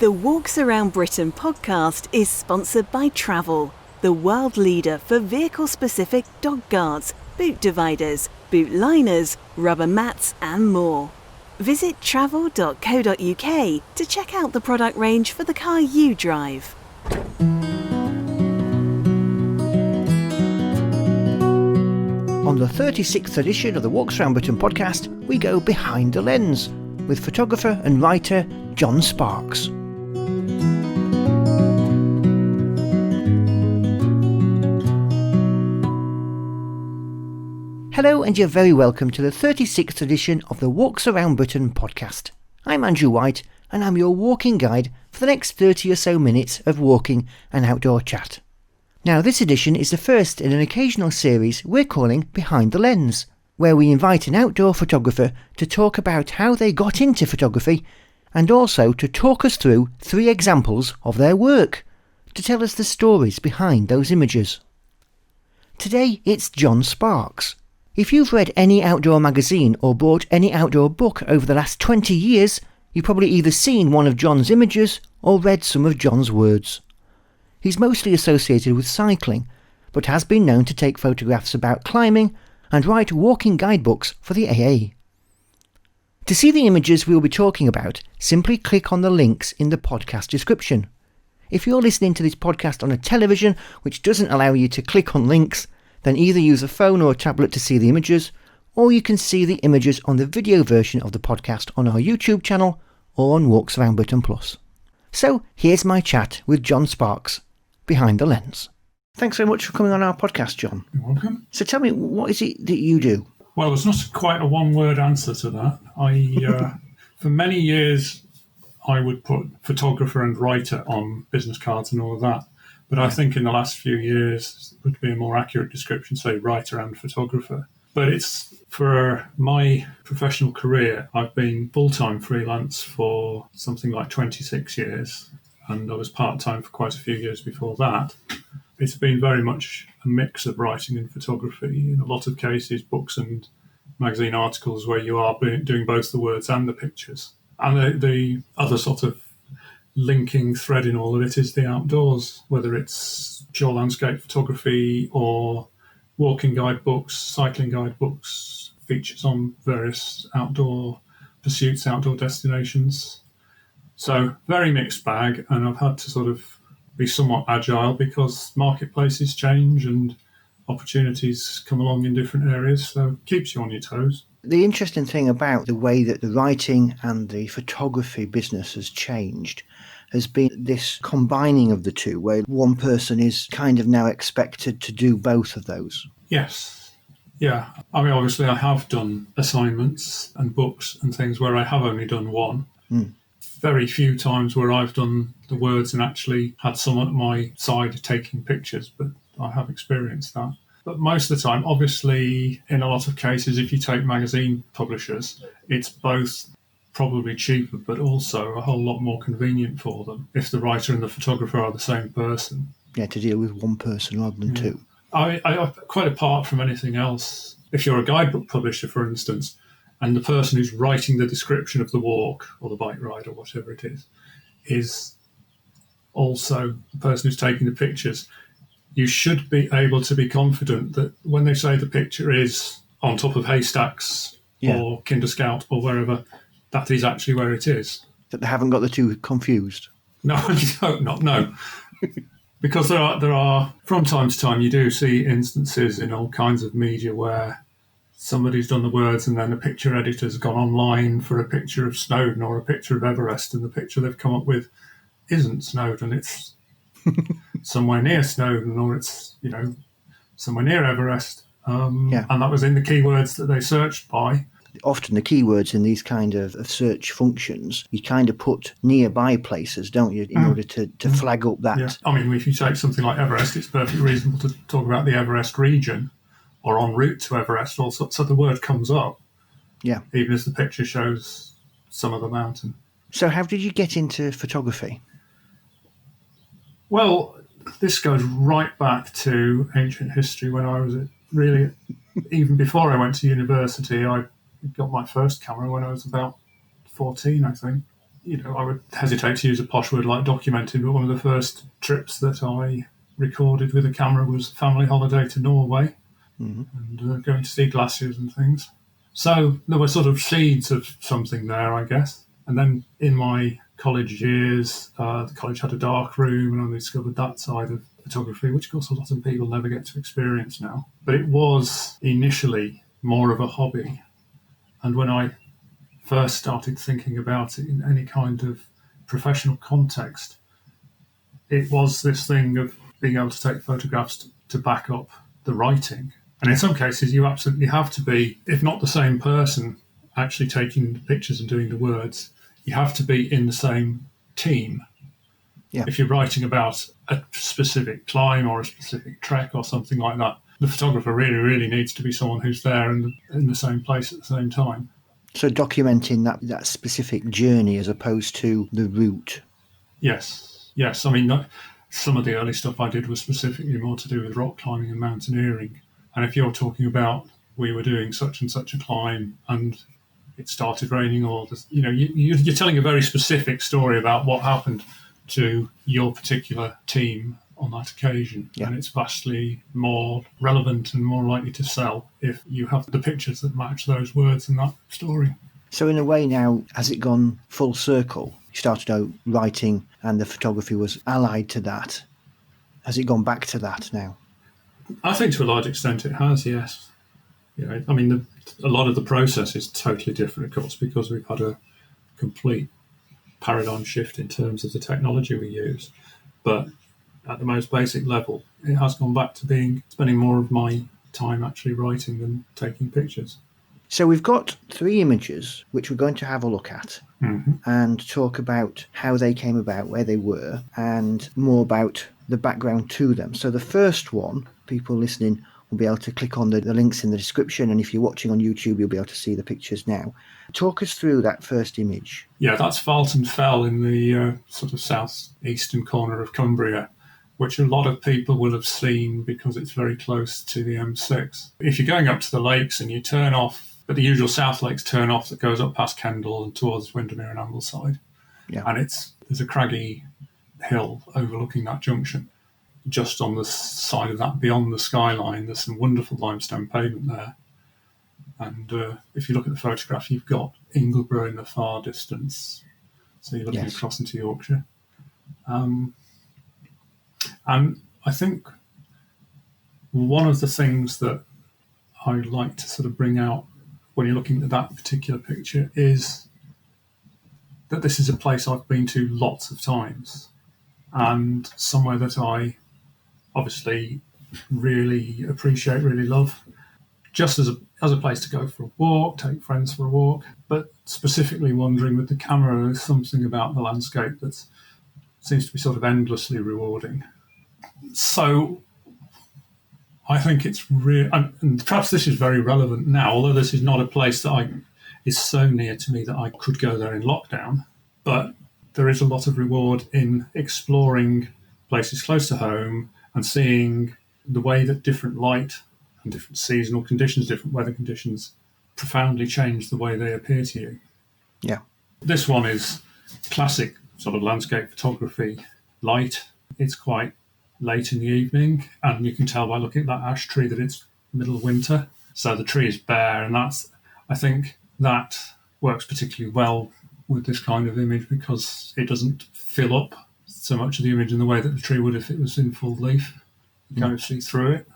The Walks Around Britain podcast is sponsored by Travel, the world leader for vehicle-specific dog guards, boot dividers, boot liners, rubber mats and more. Visit travel.co.uk to check out the product range for the car you drive. On the 36th edition of the Walks Around Britain podcast, we go behind the lens with photographer and writer Jon Sparks. Hello and you're very welcome to the 36th edition of the Walks Around Britain podcast. I'm Andrew White and I'm your walking guide for the next 30 or so minutes of walking and outdoor chat. Now this edition is the first in an occasional series we're calling Behind the Lens, where we invite an outdoor photographer to talk about how they got into photography and also to talk us through 3 examples of their work, to tell us the stories behind those images. Today it's Jon Sparks. If you've read any outdoor magazine or bought any outdoor book over the last 20 years, you've probably either seen one of Jon's images or read some of Jon's words. He's mostly associated with cycling, but has been known to take photographs about climbing and write walking guidebooks for the AA. To see the images we'll be talking about, simply click on the links in the podcast description. If you're listening to this podcast on a television which doesn't allow you to click on links, then either use a phone or a tablet to see the images, or you can see the images on the video version of the podcast on our YouTube channel or on Walks Around Britain Plus. So here's my chat with Jon Sparks, Behind the Lens. Thanks so much for coming on our podcast, Jon. You're welcome. So tell me, what is it that you do? Well, there's not quite a one-word answer to that. For many years, I would put photographer and writer on business cards and all of that. But I think in the last few years would be a more accurate description, say writer and photographer. But it's for my professional career, I've been full-time freelance for something like 26 years. And I was part-time for quite a few years before that. It's been very much a mix of writing and photography. In a lot of cases, books and magazine articles where you are doing both the words and the pictures. And the other sort of linking thread in all of it is the outdoors, whether it's pure landscape photography or walking guidebooks, cycling guidebooks, features on various outdoor pursuits, outdoor destinations. So very mixed bag, and I've had to sort of be somewhat agile because marketplaces change and opportunities come along in different areas, so it keeps you on your toes. The interesting thing about the way that the writing and the photography business has changed has been this combining of the two, where one person is kind of now expected to do both of those. Yes. Yeah. I mean, obviously I have done assignments and books and things where I have only done one. Very few times where I've done the words and actually had someone at my side taking pictures, but I have experienced that. But most of the time, obviously, in a lot of cases, if you take magazine publishers, it's both probably cheaper, but also a whole lot more convenient for them if the writer and the photographer are the same person. Yeah, to deal with one person rather than two. I quite apart from anything else, if you're a guidebook publisher, for instance, and the person who's writing the description of the walk or the bike ride or whatever it is also the person who's taking the pictures, you should be able to be confident that when they say the picture is on top of haystacks or Kinder Scout or wherever, that is actually where it is. That they haven't got the two confused? No, you don't not, no. Because there are, from time to time, you do see instances in all kinds of media where somebody's done the words and then a picture editor's gone online for a picture of Snowdon or a picture of Everest, and the picture they've come up with isn't Snowdon, it's somewhere near Snowdon, or it's, somewhere near Everest. And that was in the keywords that they searched by. Often the keywords in these kind of search functions, you kind of put nearby places, don't you, in order to flag up that. Yeah. I mean, if you take something like Everest, it's perfectly reasonable to talk about the Everest region or en route to Everest, also, so the word comes up. Yeah. Even as the picture shows some of the mountain. So how did you get into photography? Well, this goes right back to ancient history when I was really, even before I went to university, I got my first camera when I was about 14, I think. I would hesitate to use a posh word like documented, but one of the first trips that I recorded with a camera was a family holiday to Norway, and going to see glaciers and things. So there were sort of seeds of something there, I guess. And then in my college years, the college had a dark room, and I discovered that side of photography, which of course a lot of people never get to experience now. But it was initially more of a hobby. And when I first started thinking about it in any kind of professional context, it was this thing of being able to take photographs to back up the writing. And in some cases, you absolutely have to be, if not the same person actually taking the pictures and doing the words, you have to be in the same team. Yeah. If you're writing about a specific climb or a specific trek or something like that, the photographer really, really needs to be someone who's there in the same place at the same time. So documenting that specific journey as opposed to the route. Yes. I mean, some of the early stuff I did was specifically more to do with rock climbing and mountaineering. And if you're talking about we were doing such and such a climb and it started raining, or you're telling a very specific story about what happened to your particular team on that occasion. Yeah. And it's vastly more relevant and more likely to sell if you have the pictures that match those words in that story. So in a way now, has it gone full circle? You started out writing and the photography was allied to that. Has it gone back to that now? I think to a large extent it has, yes. I mean, a lot of the process is totally different, of course, because we've had a complete paradigm shift in terms of the technology we use. But at the most basic level, it has gone back to spending more of my time actually writing than taking pictures. So we've got 3 images which we're going to have a look at and talk about how they came about, where they were, and more about the background to them. So the first one, people listening will be able to click on the links in the description, and if you're watching on YouTube, you'll be able to see the pictures now. Talk us through that first image. Yeah, that's Falton Fell in the sort of southeastern corner of Cumbria, which a lot of people will have seen because it's very close to the M6. If you're going up to the lakes and you turn off at the usual South Lakes turn off that goes up past Kendal and towards Windermere and Ambleside, and there's a craggy hill overlooking that junction. Just on the side of that, beyond the skyline, there's some wonderful limestone pavement there. And if you look at the photograph, you've got Ingleborough in the far distance. So you're looking across into Yorkshire. And I think one of the things that I like to sort of bring out when you're looking at that particular picture is that this is a place I've been to lots of times and somewhere that I obviously really appreciate, really love, just as a place to go for a walk, take friends for a walk, but specifically wandering with the camera, there's something about the landscape that seems to be sort of endlessly rewarding. So I think it's real, and perhaps this is very relevant now, although this is not a place that is so near to me that I could go there in lockdown, but there is a lot of reward in exploring places close to home and seeing the way that different light and different seasonal conditions, different weather conditions profoundly change the way they appear to you. Yeah. This one is classic sort of landscape photography light. It's quite late in the evening, and you can tell by looking at that ash tree that it's middle of winter. So the tree is bare, and I think that works particularly well with this kind of image because it doesn't fill up so much of the image in the way that the tree would if it was in full leaf. You kind of see through it.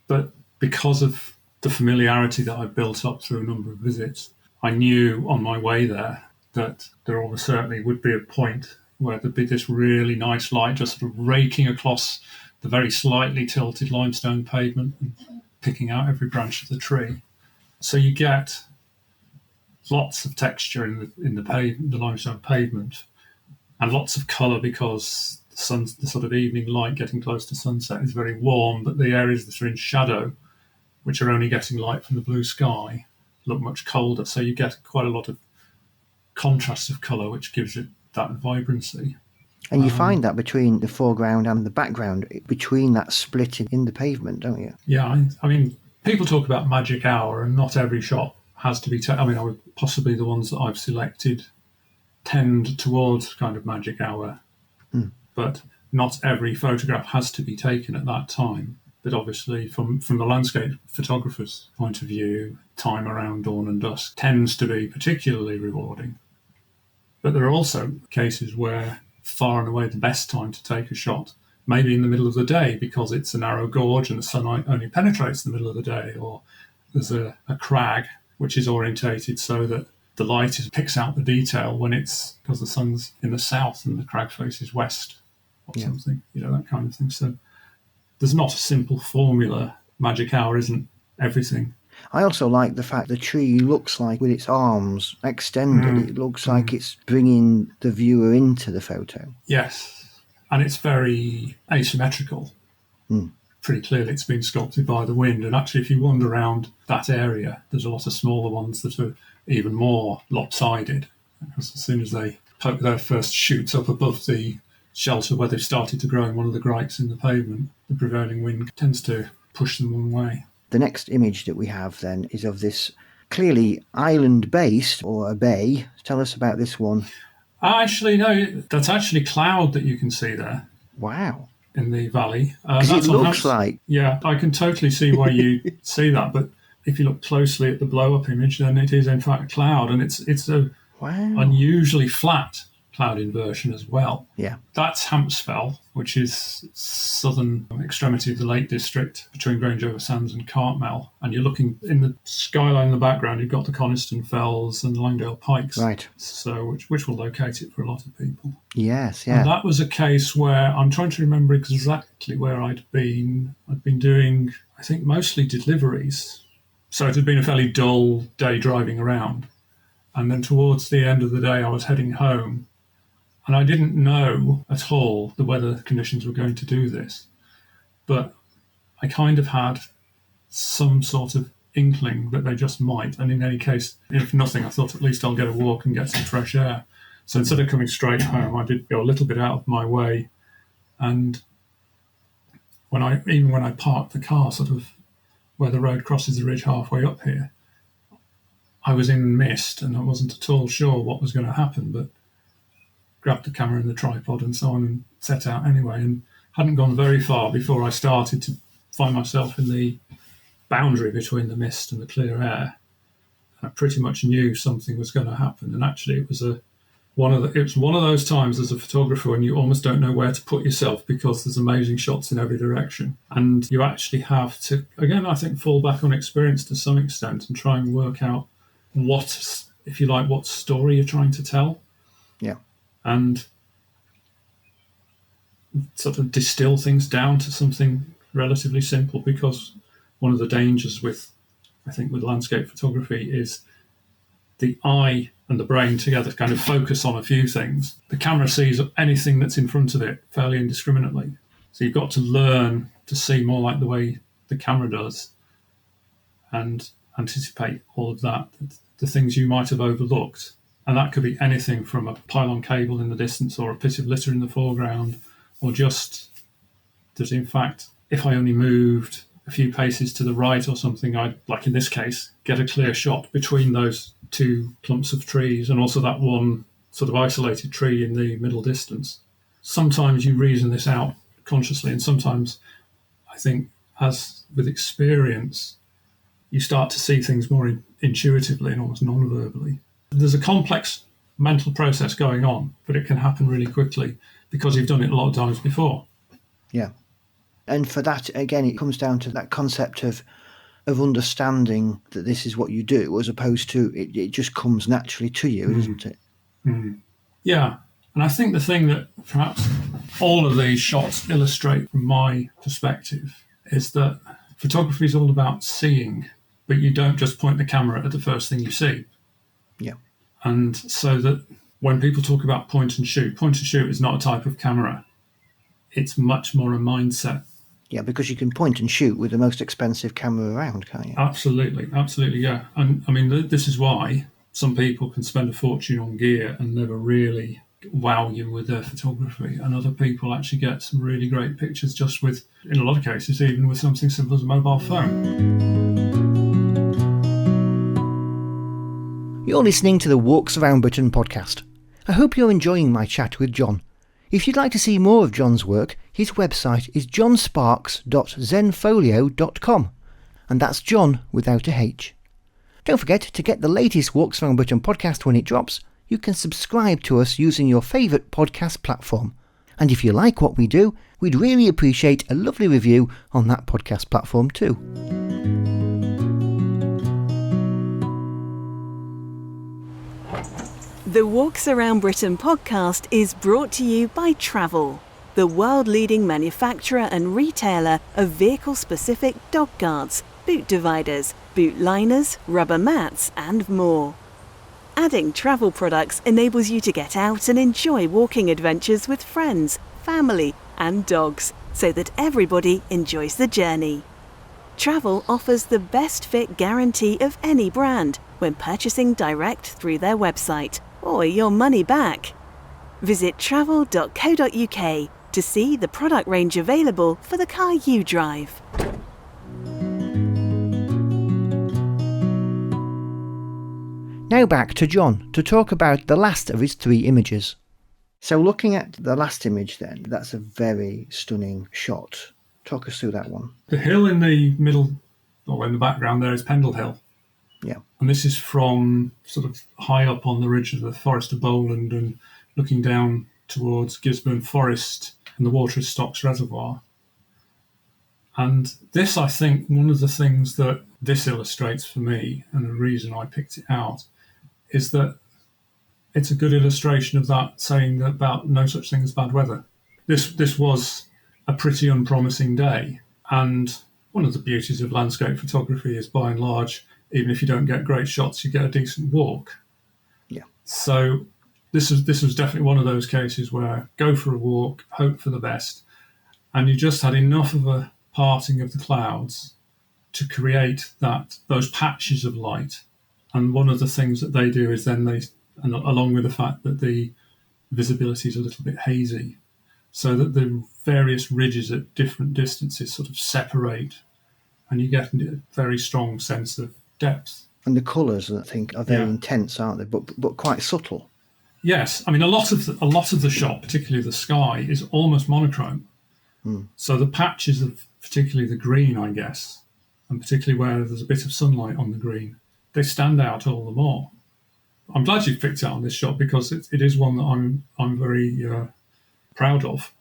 But because of the familiarity that I built up through a number of visits, I knew on my way there that there almost certainly would be a point where there'd be this really nice light just sort of raking across the very slightly tilted limestone pavement and picking out every branch of the tree. So you get lots of texture in the limestone pavement and lots of colour because the sort of evening light getting close to sunset is very warm, but the areas that are in shadow, which are only getting light from the blue sky, look much colder. So you get quite a lot of contrast of colour, which gives it that vibrancy. And you find that between the foreground and the background, between that split in the pavement, don't you? Yeah, I mean, people talk about magic hour, and not every shot has to be. Possibly the ones that I've selected tend towards kind of magic hour. But not every photograph has to be taken at that time. But obviously, from the landscape photographer's point of view, time around dawn and dusk tends to be particularly rewarding. But there are also cases where far and away the best time to take a shot may be in the middle of the day, because it's a narrow gorge and the sunlight only penetrates the middle of the day, or there's a crag which is orientated so that the light picks out the detail when it's because the sun's in the south and the crag faces west or something, that kind of thing. So there's not a simple formula. Magic hour isn't everything. I also like the fact the tree looks like, with its arms extended, it looks like it's bringing the viewer into the photo. Yes, and it's very asymmetrical. Pretty clearly it's been sculpted by the wind, and actually if you wander around that area, there's a lot of smaller ones that are even more lopsided, because as soon as they poke their first shoots up above the shelter where they've started to grow in one of the grikes in the pavement, the prevailing wind tends to push them one way. The next image that we have then is of this clearly island-based, or a bay. Tell us about this one. Actually, no, that's actually cloud that you can see there. Wow. In the valley. It looks like... Yeah, I can totally see why you see that, but if you look closely at the blow-up image, then it is in fact cloud, and it's a unusually flat cloud inversion as well. Yeah. That's Hampsfell, which is southern extremity of the Lake District between Grangeover Sands and Cartmel, and you're looking in the skyline in the background, you've got the Coniston Fells and the Langdale Pikes. Right. So which will locate it for a lot of people. Yes, yeah. And that was a case where I'm trying to remember exactly where I'd been. I'd been doing, I think, mostly deliveries. So it had been a fairly dull day driving around. And then towards the end of the day, I was heading home. And I didn't know at all the weather conditions were going to do this. But I kind of had some sort of inkling that they just might. And in any case, if nothing, I thought at least I'll get a walk and get some fresh air. So instead of coming straight home, I did go a little bit out of my way. And when I parked the car sort of where the road crosses the ridge halfway up here, I was in mist and I wasn't at all sure what was going to happen, but grabbed the camera and the tripod and so on and set out anyway, and hadn't gone very far before I started to find myself in the boundary between the mist and the clear air. I pretty much knew something was going to happen, and actually it was one of those times as a photographer when you almost don't know where to put yourself because there's amazing shots in every direction, and you actually have to, again, I think, fall back on experience to some extent and try and work out what, if you like, what story you're trying to tell. Yeah. And sort of distill things down to something relatively simple, because one of the dangers with landscape photography is the eye and the brain together kind of focus on a few things. The camera sees anything that's in front of it fairly indiscriminately. So you've got to learn to see more like the way the camera does and anticipate all of that, the things you might have overlooked. And that could be anything from a pylon cable in the distance or a bit of litter in the foreground, or just that, in fact, if I only moved a few paces to the right or something, I'd, like in this case, get a clear shot between those two clumps of trees and also that one sort of isolated tree in the middle distance. Sometimes you reason this out consciously, and sometimes I think, as with experience, you start to see things more intuitively and almost non-verbally. There's a complex mental process going on, but it can happen really quickly because you've done it a lot of times before. Yeah. And for that, again, it comes down to that concept of understanding that this is what you do, as opposed to it just comes naturally to you, doesn't it? Mm. Yeah. And I think the thing that perhaps all of these shots illustrate from my perspective is that photography is all about seeing, but you don't just point the camera at the first thing you see. Yeah. And so that when people talk about point and shoot is not a type of camera. It's much more a mindset. Yeah, because you can point and shoot with the most expensive camera around, can't you? Absolutely, yeah. And I mean, this is why some people can spend a fortune on gear and never really wow you with their photography, and other people actually get some really great pictures just with, in a lot of cases, even with something simple as a mobile phone. You're listening to the Walks Around Britain podcast. I hope you're enjoying my chat with Jon. If you'd like to see more of Jon's work, his website is jonsparks.zenfolio.com, and that's Jon without a H. Don't forget to get the latest Walks Around Britain podcast when it drops. You can subscribe to us using your favourite podcast platform. And if you like what we do, we'd really appreciate a lovely review on that podcast platform too. The Walks Around Britain podcast is brought to you by Travel, the world-leading manufacturer and retailer of vehicle-specific dog guards, boot dividers, boot liners, rubber mats and more. Adding Travel products enables you to get out and enjoy walking adventures with friends, family and dogs, so that everybody enjoys the journey. Travel offers the best fit guarantee of any brand when purchasing direct through their website, or your money back. Visit travel.co.uk to see the product range available for the car you drive. Now back to Jon to talk about the last of his 3 images. So looking at the last image then, that's a very stunning shot. Talk us through that one. The hill in the middle, or in the background there, is Pendle Hill. Yeah. And this is from sort of high up on the ridge of the Forest of Bowland and looking down towards Gisborne Forest and the Waterous Stocks Reservoir. And this, I think, one of the things that this illustrates for me, and the reason I picked it out, is that it's a good illustration of that saying about no such thing as bad weather. This was a pretty unpromising day. And one of the beauties of landscape photography is, by and large, even if you don't get great shots, you get a decent walk. Yeah. So this was definitely one of those cases where go for a walk, hope for the best, and you just had enough of a parting of the clouds to create those patches of light. And one of the things that they do is then and along with the fact that the visibility is a little bit hazy, so that the various ridges at different distances sort of separate, and you get a very strong sense of depth. And the colours, I think, are very intense, aren't they? But quite subtle. Yes, I mean a lot of the shot, particularly the sky, is almost monochrome. So the patches of particularly the green, I guess, and particularly where there's a bit of sunlight on the green, they stand out all the more. I'm glad you've picked out on this shot because it is one that I'm very proud of.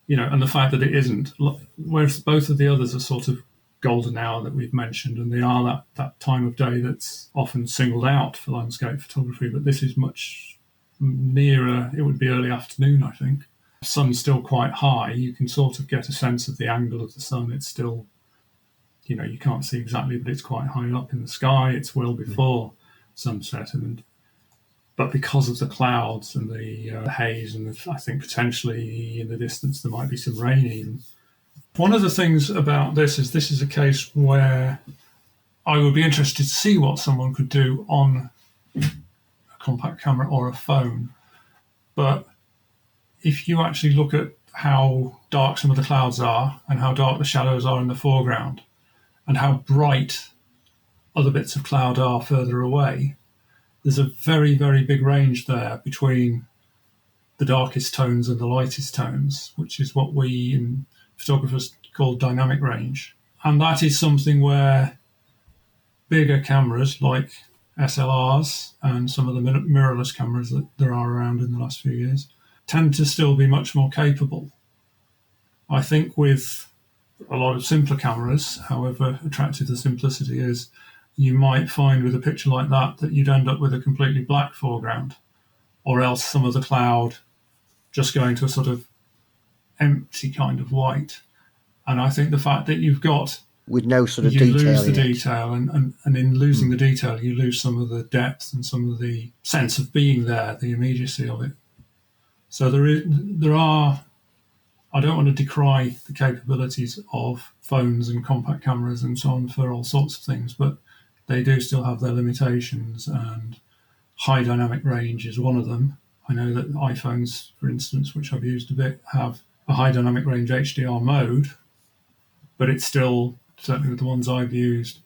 You know, and the fact that it isn't, whereas both of the others are sort of golden hour that we've mentioned, and they are that time of day that's often singled out for landscape photography, but this is much nearer. It would be early afternoon, I think. The sun's still quite high. You can sort of get a sense of the angle of the sun. It's still, you can't see exactly, but it's quite high up in the sky. It's well before sunset, but because of the clouds and the haze, and I think potentially in the distance there might be some rain even. One of the things about this is a case where I would be interested to see what someone could do on a compact camera or a phone. But if you actually look at how dark some of the clouds are and how dark the shadows are in the foreground and how bright other bits of cloud are further away, there's a very, very big range there between the darkest tones and the lightest tones, which is what we in photographers call dynamic range. And that is something where bigger cameras like SLRs and some of the mirrorless cameras that there are around in the last few years tend to still be much more capable. I think with a lot of simpler cameras, however attractive the simplicity is, you might find with a picture like that you'd end up with a completely black foreground, or else some of the cloud just going to a sort of empty kind of white. And I think the fact that you've got with no sort of you detail, lose the detail, and in losing the detail, you lose some of the depth and some of the sense of being there, the immediacy of it. So there are. I don't want to decry the capabilities of phones and compact cameras and so on for all sorts of things, but they do still have their limitations, and high dynamic range is one of them. I know that iPhones, for instance, which I've used a bit, have a high dynamic range HDR mode, but it's still, certainly with the ones I've used,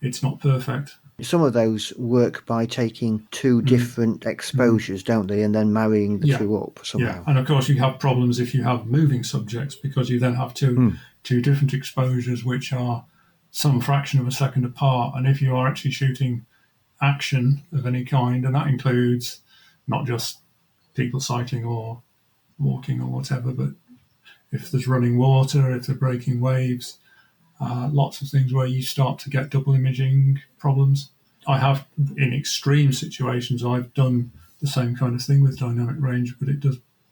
it's not perfect. Some of those work by taking two different exposures, don't they, and then marrying the two up somehow. Yeah, and of course you have problems if you have moving subjects, because you then have two different exposures which are some fraction of a second apart. And if you are actually shooting action of any kind, and that includes not just people cycling or walking or whatever, but if there's running water, if they're breaking waves, lots of things where you start to get double imaging problems. I have, in extreme situations, I've done the same kind of thing with dynamic range, but it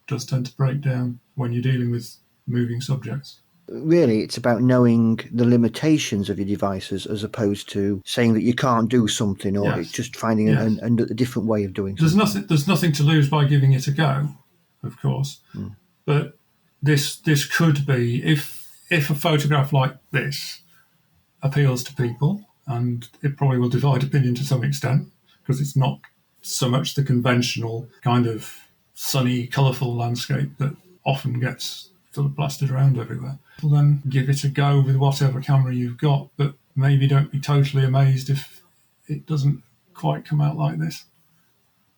does tend to break down when you're dealing with moving subjects. Really, it's about knowing the limitations of your devices as opposed to saying that you can't do something, or it's just finding a different way of doing something. There's nothing to lose by giving it a go, of course. But this could be, if a photograph like this appeals to people, and it probably will divide opinion to some extent, because it's not so much the conventional kind of sunny, colourful landscape that often gets sort of blasted around everywhere. Well, then give it a go with whatever camera you've got, but maybe don't be totally amazed if it doesn't quite come out like this.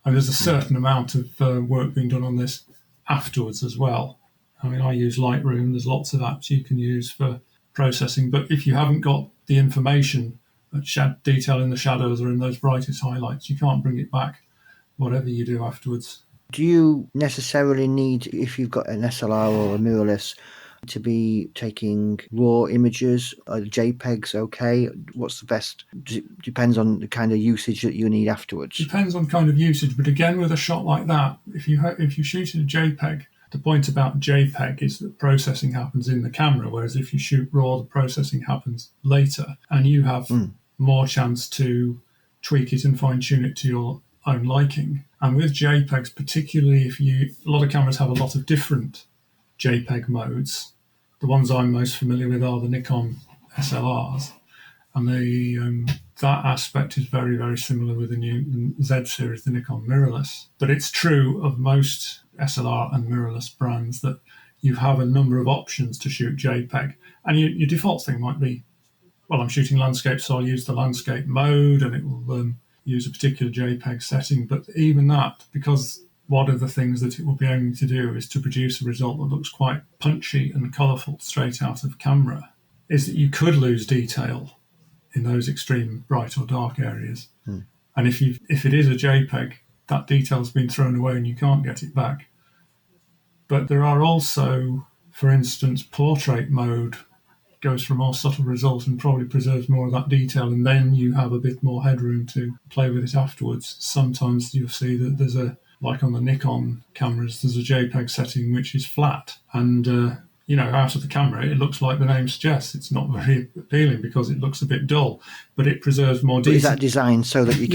And there's a certain amount of work being done on this afterwards as well. I mean, I use Lightroom. There's lots of apps you can use for processing, but if you haven't got the information, detail in the shadows or in those brightest highlights, you can't bring it back, whatever you do afterwards. Do you necessarily need, if you've got an SLR or a mirrorless, to be taking raw images? Are JPEGs okay? What's the best? Depends on the kind of usage that you need afterwards. Depends on kind of usage, but again, with a shot like that, if you shoot in a JPEG, the point about JPEG is that processing happens in the camera, whereas if you shoot RAW, the processing happens later, and you have more chance to tweak it and fine-tune it to your own liking. And with JPEGs, particularly a lot of cameras have a lot of different JPEG modes. The ones I'm most familiar with are the Nikon SLRs, and that aspect is very, very similar with the new Z series, the Nikon mirrorless. But it's true of most SLR and mirrorless brands that you have a number of options to shoot JPEG, and your default thing might be, well, I'm shooting landscape, so I'll use the landscape mode, and it will use a particular JPEG setting. But even that, because one of the things that it will be aiming to do is to produce a result that looks quite punchy and colourful straight out of camera, is that you could lose detail in those extreme bright or dark areas. And if it is a JPEG, that detail's been thrown away and you can't get it back. But there are also, for instance, portrait mode goes for a more subtle result and probably preserves more of that detail, and then you have a bit more headroom to play with it afterwards. Sometimes you'll see that there's like on the Nikon cameras, there's a JPEG setting which is flat, and out of the camera it looks like the name suggests. It's not very appealing because it looks a bit dull, but it preserves more detail. But is that designed so that you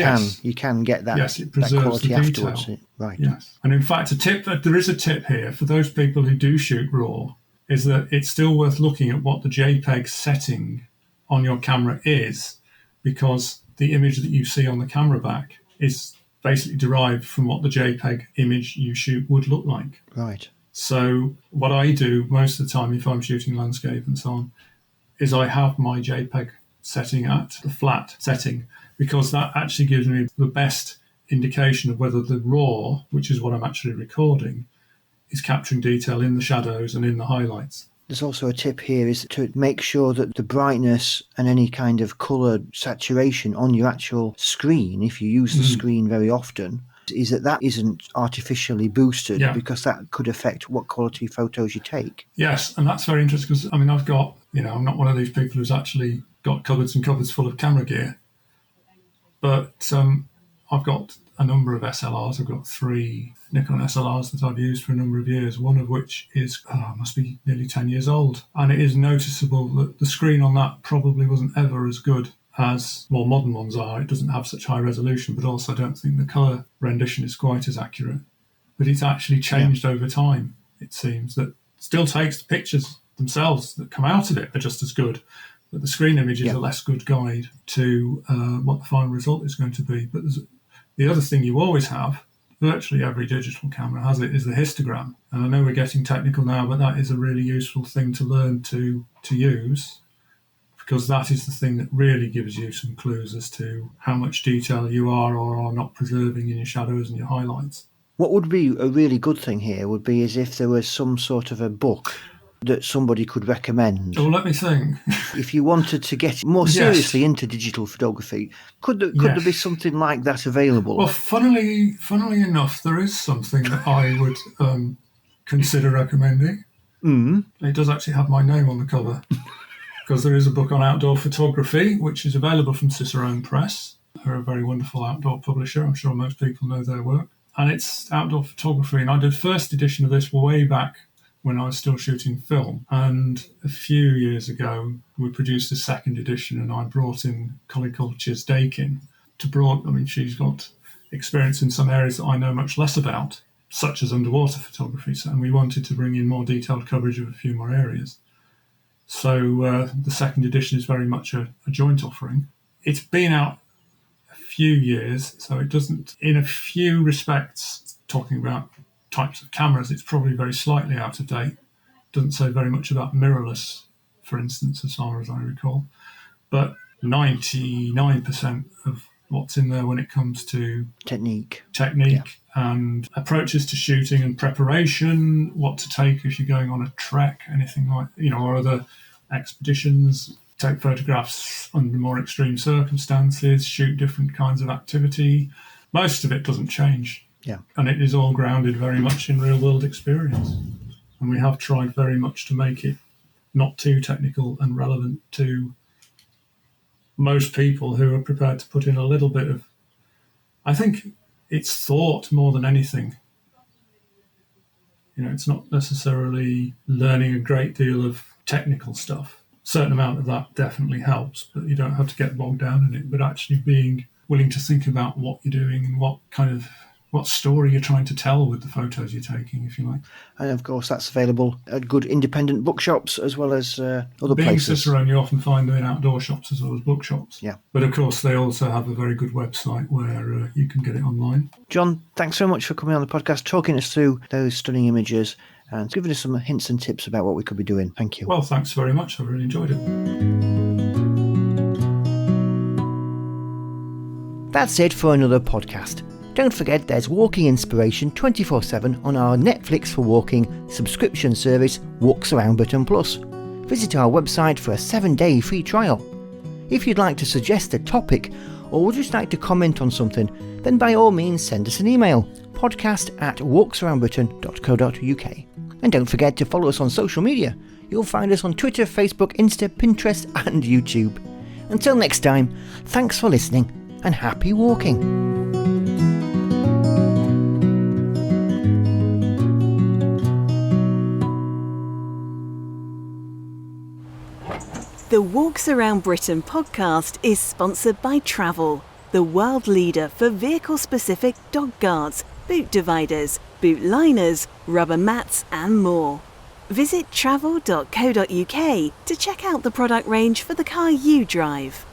can get that, yes, it preserves that quality the afterwards? detail. Right. Yes. And in fact, there is a tip here for those people who do shoot RAW, is that it's still worth looking at what the JPEG setting on your camera is, because the image that you see on the camera back is basically derived from what the JPEG image you shoot would look like. Right. So what I do most of the time, if I'm shooting landscape and so on, is I have my JPEG setting at the flat setting, because that actually gives me the best indication of whether the RAW, which is what I'm actually recording, is capturing detail in the shadows and in the highlights. There's also a tip here, is to make sure that the brightness and any kind of colour saturation on your actual screen, if you use the screen very often, is that isn't artificially boosted, because that could affect what quality photos you take. Yes, and that's very interesting, because, I've got, I'm not one of these people who's actually got cupboards and cupboards full of camera gear, but I've got a number of SLRs. I've got 3 Nikon SLRs that I've used for a number of years, one of which must be nearly 10 years old. And it is noticeable that the screen on that probably wasn't ever as good as more modern ones are. It doesn't have such high resolution, but also I don't think the colour rendition is quite as accurate. But it's actually changed over time, it seems. That still takes the pictures themselves that come out of it are just as good, but the screen image is a less good guide to what the final result is going to be. But the other thing you always have, virtually every digital camera has it, is the histogram. And I know we're getting technical now, but that is a really useful thing to learn to use, because that is the thing that really gives you some clues as to how much detail you are or are not preserving in your shadows and your highlights. What would be a really good thing here would be as if there was some sort of a book that somebody could recommend. Oh, let me think. If you wanted to get more seriously into digital photography, could there be something like that available? Well, funnily enough, there is something that I would consider recommending. It does actually have my name on the cover, because there is a book on outdoor photography, which is available from Cicerone Press. They're a very wonderful outdoor publisher. I'm sure most people know their work. And it's outdoor photography. And I did first edition of this way back when I was still shooting film. And a few years ago, we produced the second edition, and I brought in Collie Culture's Dakin she's got experience in some areas that I know much less about, such as underwater photography. And we wanted to bring in more detailed coverage of a few more areas. So the second edition is very much a joint offering. It's been out a few years, so it doesn't, in a few respects, talking about types of cameras, it's probably very slightly out of date. Doesn't say very much about mirrorless, for instance, as far as I recall. But 99% of what's in there when it comes to technique and approaches to shooting and preparation, what to take if you're going on a trek, anything like, or other expeditions, take photographs under more extreme circumstances, shoot different kinds of activity. Most of it doesn't change. Yeah. And it is all grounded very much in real world experience. And we have tried very much to make it not too technical and relevant to most people who are prepared to put in a little bit of, I think it's thought more than anything. It's not necessarily learning a great deal of technical stuff. A certain amount of that definitely helps, but you don't have to get bogged down in it, but actually being willing to think about what you're doing and what story you're trying to tell with the photos you're taking, if you like. And of course, that's available at good independent bookshops as well as other Being places. Cicerone, you often find them in outdoor shops as well as bookshops. Yeah. But of course, they also have a very good website where you can get it online. Jon, thanks so much for coming on the podcast, talking us through those stunning images and giving us some hints and tips about what we could be doing. Thank you. Well, thanks very much. I really enjoyed it. That's it for another podcast. Don't forget there's walking inspiration 24/7 on our Netflix for walking subscription service, Walks Around Britain Plus. Visit our website for a 7-day free trial. If you'd like to suggest a topic or would just like to comment on something, then by all means send us an email, podcast@walksaroundbritain.co.uk. And don't forget to follow us on social media. You'll find us on Twitter, Facebook, Insta, Pinterest and YouTube. Until next time, thanks for listening and happy walking. The Walks Around Britain podcast is sponsored by Travel, the world leader for vehicle-specific dog guards, boot dividers, boot liners, rubber mats and more. Visit travel.co.uk to check out the product range for the car you drive.